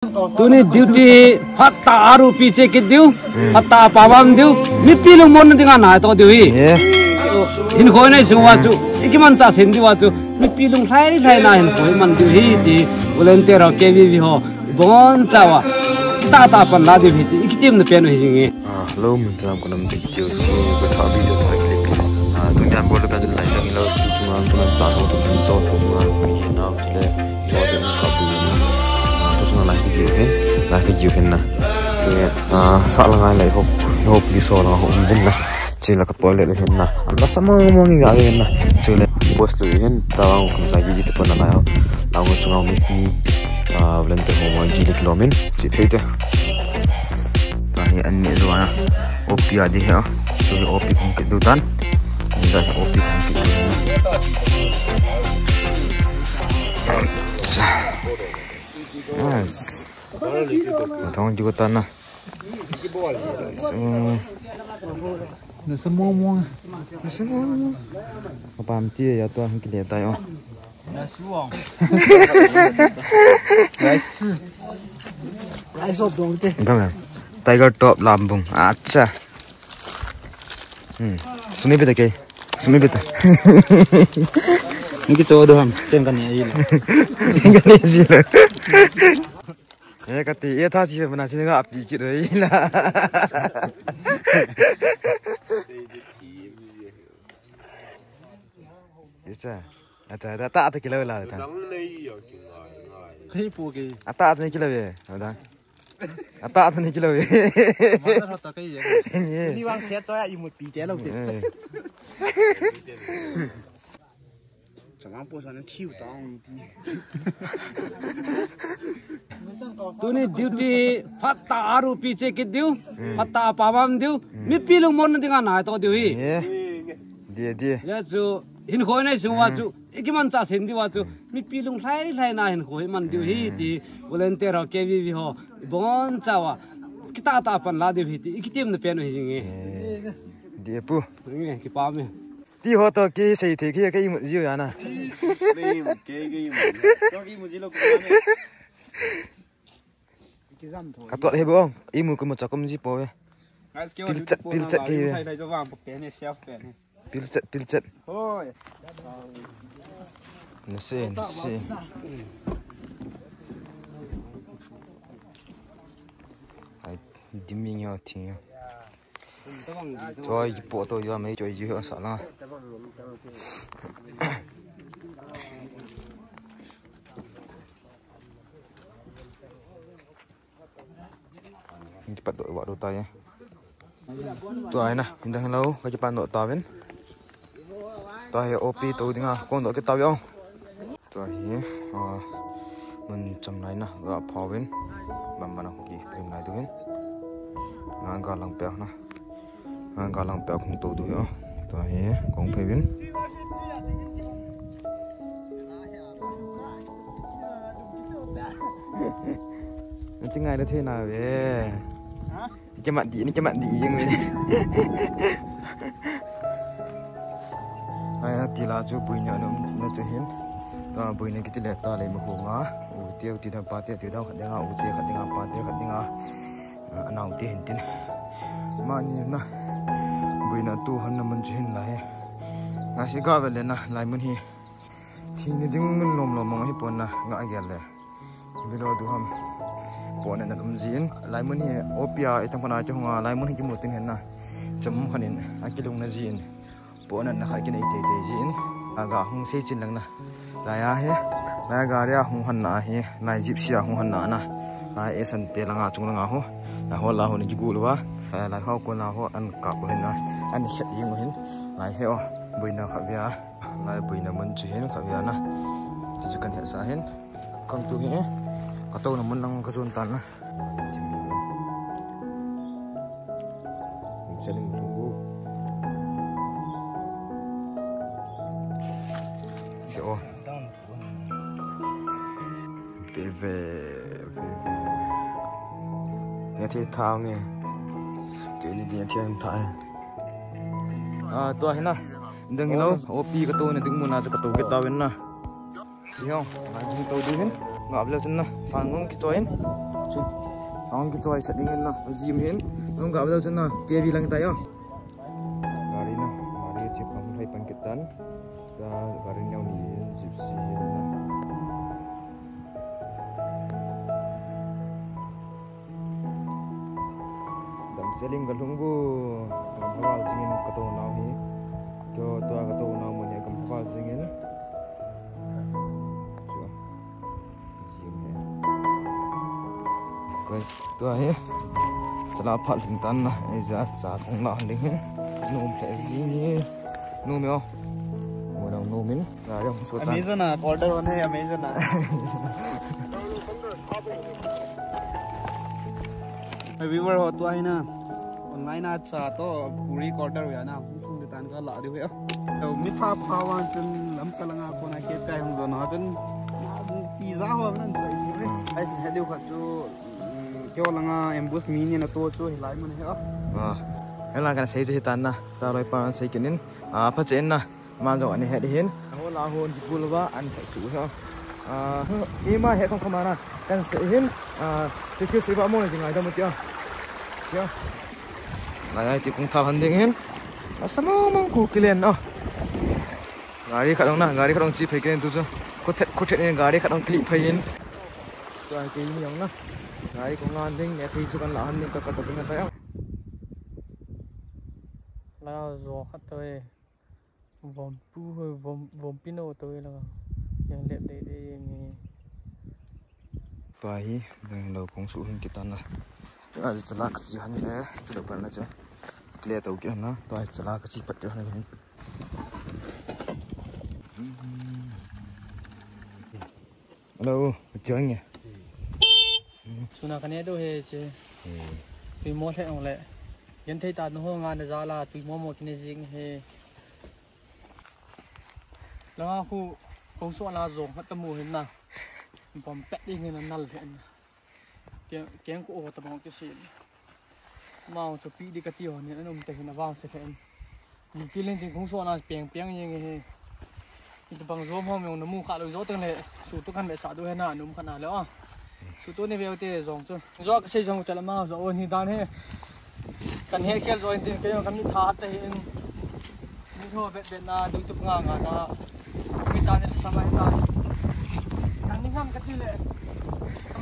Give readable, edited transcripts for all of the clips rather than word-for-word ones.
तू ने ड्यूटी फत्ता आरू पीछे के दियो फत्ता पावम दियो मी पीलो मोन दिगा ना तो दियो ही इन कोई नहीं सुवा चु इकी मन चा सेंदी वा चु मी पीलो साई ना इन कोई मन दियो ही दी बोलेंते रो के भी हो बोन चावा ता पन ला दे भी इकी टीम ने पेन हिजिंगे लो mun काम कोनम दे जो सी को था वीडियो था क्लिप तो क्या बोल पे जल लाइन लो चुमा तो चा तो चुमा मी ना ले lah video kan na sa lang ai hop di so la hom bun na chila ka toilet le hen na amna sama mongi ga hen na chule post lu hen tawang kum sa gi te pon na yo law chunga mi vlen te mo gi le kilomin chi theite ta hi an ne lo na opia di ha so opi kum ke dutan za opi kum ke nice Tong juga tanah. Semua. Apa amci ya tuh yang kita lihat ayo. Rice of dong teh. Enggak. Tiger top lambung. Acha. Sumi beta ke. Sumi beta. Ini kita doang. Tengkan ni aja. Tengkan ni aja. ये कहते ये था चीज़ बना चीज़ का आप पी के रही ना अच्छा आता आता किलो ला था कहीं पोगे आता आता नहीं किलो ये होता आता आता नहीं किलो ये मतलब होता कहीं ये नहीं वांग शेयर चोया इमुट पीते लोग चंगा पोषण ठीक ताऊं तूने ड्यूटी फत्ता आरू पीछे के दियो फत्ता पावम दियो मी पीलो मोन दिगा ना तो दियो ही दे या जो इन कोई नहीं सुवा चु इकी मन चा सेंदी वा चु मी पीलो साई ना इन कोई मन दियो ही दी बोलेंते रो के भी हो बोन चावा किता ता अपन ला दे भी इकी टीम ने पेन हिजिंगे दे पु रिंगे की पा में ती हो तो के सही थे के जियो या ना नहीं के तो की मुझे लोग Katot he bong, imu ko mo chakom ji po. Pilcet ke. Pilcet. Hoi. Nasi. Ai diming yo ting. Choi po to yo mai choi ji ho sa la. Cepat dok buat dota ya. Tu ai na, indah lau ka Japan dok ta ben. Ta he OP tu dinga kon dok ke ta yo. Tu hi mun cham nai na ga phaw ben. Bam bana ki rim nai tu ben. Nga ga lang pe na. Nga ga lang pe khung tu du yo. Tu hi kong phe ben. Nanti ngai dah thế nào vậy? Cái mặt đi nhưng mà ai tí là chú bùi nhỏ nó chơi hết ta bùi này cái tí lệ ta lấy một hồ ngá tiêu tí thằng ba tiêu đâu khát tiếng khát tiếng ba tiêu khát tiếng anh nào tí hình tin mà như na bùi nó tu hơn nó mình chơi hình lại ngã sĩ cả về lên na lại mình hi thì như tiếng mình lồm mà hi pon na ngã gelเลยvideo tu ham pon na dum jin lai mun hi opia itang pana cha hunga lai mun hi mu tin hen na chum khanin akilung na jin pon na khai kin te jin aga hung se chin lang na la ya he la ga ria hung han na he lai jip sia hung han na na lai esan te langa chung langa ho la ho la ho ni gu lu wa lai ho ko na ho an ka ko hen na an khet ying hin lai he o buina khavia lai buina mun chi hen khavia na ji kan he sa hen kan tu he Kau namun nang kesuntan lah. Saling tunggu. Siapa? TV. Nhà thi thao nghe. Jadi dia thiam thai. Tua hina. Deng lo, opi kau tu ni deng mana cakap tu kita benar. Siapa? Lagi tu dingin. ngap le chen na phangong ki choin phang ki choi sa ding na zim hin ngam ga chen na tv lang ta yo gari na gari chip pam thai pan kitan ta gari nyau ni gypsy na dam selling galungbu hawal jingin kato naw hi kyo to kato naw mo ne kam hawal jingin tua he chala phal hing tan na ai za cha thong la ding he num the ji ni num yo mo dang numin ra yo so ta Amazon order one hai Amazon viewer ho to ai na online a cha to puri order ya na thung de tan ka la de he to mi tha phawan chen lam kalanga ko na ke kai hong do na chen pizza ho nan dai ni ai he de kha chu kyo langa embus mini na to chu hilai man he hela kan sei je tan na ta roi pa sei kinin pha chen na ma jo ani he de hin ho la hon ki pulwa an fa su he ma he khong khama na kan sei hin se kyu se ba mo ni ngai da mo tia yo ngai ti kong thal han ding hin asamo mong ku kilen no gari khadong na gari khadong chi phei ken tu chu ko thet ni gari khadong kli phei in to ai ki ni yong na gari ko ngan ding ne thi chu kan la han ni ka to na ta yo la zo khat toi vom pu vom pino toi la yang lep de ni pai dang lo kong su hin kitan na a chala ka chi han le chi lo pan na cha clear to ki na to ai chala ka chi pat ki han hin hello join nghe suna kane do he che tui mo the ong le yan thei ta no ho nga na za la tui mo kine jing he la khu kong so la zong hat mu hin na pom pet ding na nal hen keng ko ta bang ke sin mau cho pi di ka ti ho ni an te hin awang se hen ni ki len jing kong so na peng yeng he ni bang zo mo me na mu kha lo zo teng le su tu kan be sa do he na num khana le a su tu ni ve te zong chu zo ka sei jong tela ma zo ni dan he kan he khel zo in tin ke kan ni tha te in ni ho be na du tu nga na mi ta ne sa mai ta kan ni ngam ka ti le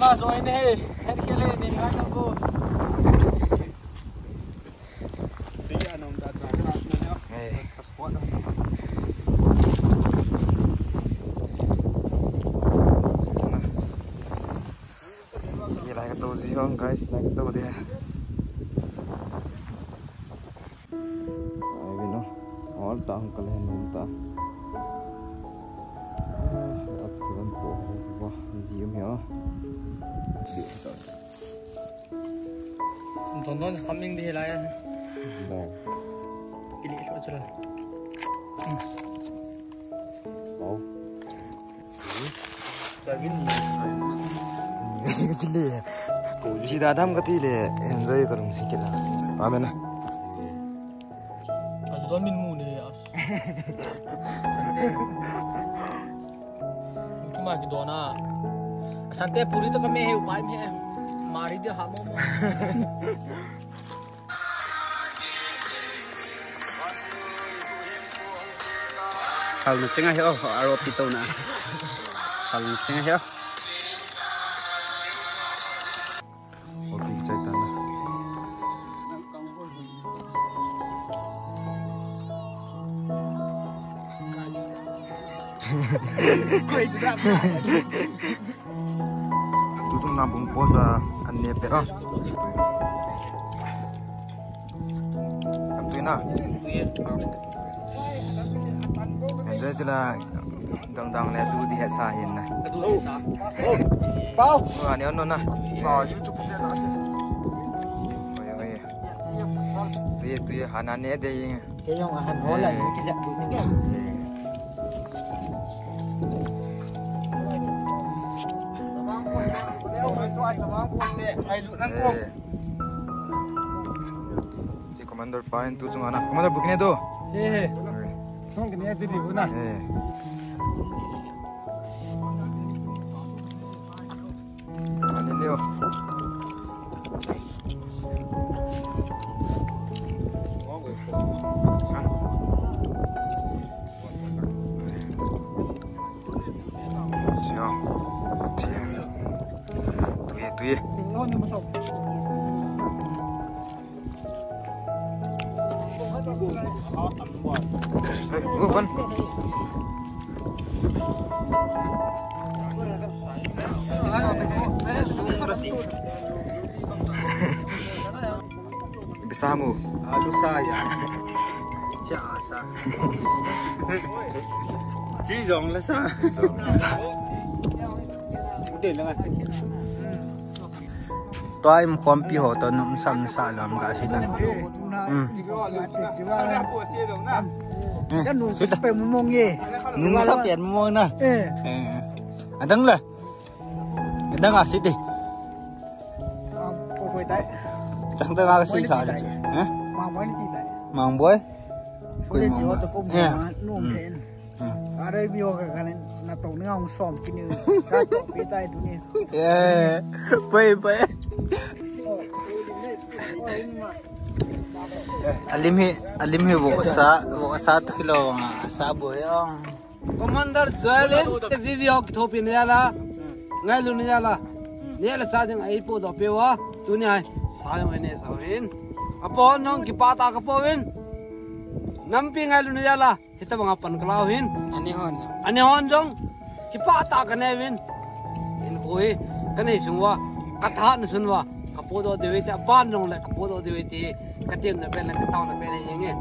ma zo in he khel ni nga ta ko ti ya nom da cha na ne ka sport gì không guys này cái đầu đi ai biết nó all tang cái này nôm ta ấp tuần bộ quá gì em hiểu thon thon coming đi lại vâng cái gì cho rồi tại vì cái gì chỉ đã đam cái gì để enjoy cái đồng sinh kia là phải không? Aso don min mu ne as. Cuma ki dona. Sante puri to kame he upai me mari de ha mo. hal na chenga he aro pito na hal na chenga he tu tung nabung posa anne pero am tu na enjoy chula dang dang le tu di he sa hin na bao ani on na YouTube pe na oi tu hanane de yin Ke yong han ho la ki ja tu ni si commander pain tu chung ana commander bukine do không cái này gì đi bữa nào ยวตุยเฮ้ยคนbersama lusa ya cha sa chỉ dòng là sa để là tôi em khoan pi hồ tôi nằm sắm sa làm cả gì đó cái nụ sắp bèn mông gì nụ sắp bèn mông nè anh đứng lên anh đứng à xí đi chẳng tới ai xí sao đấy mang bói quên mang bói ada bio kan na tong ngong som kini ka to pitai tu ni pai alim he wo sa to kilo sa boy ong commander joelin te video ki thopi ne ala ngai lu ne ala ne la cha ding ai po do pewa tu ni ai sa yo ne sa hin apo nong ki pata ka po win nampi ngai lu ne ala kita mga panklawin ani hon jong kipata ka nevin in koi kanai sungwa katha na sunwa kapodo dewe ta ban jong le kapodo dewe ti katim na pe na kataw na pe na yenge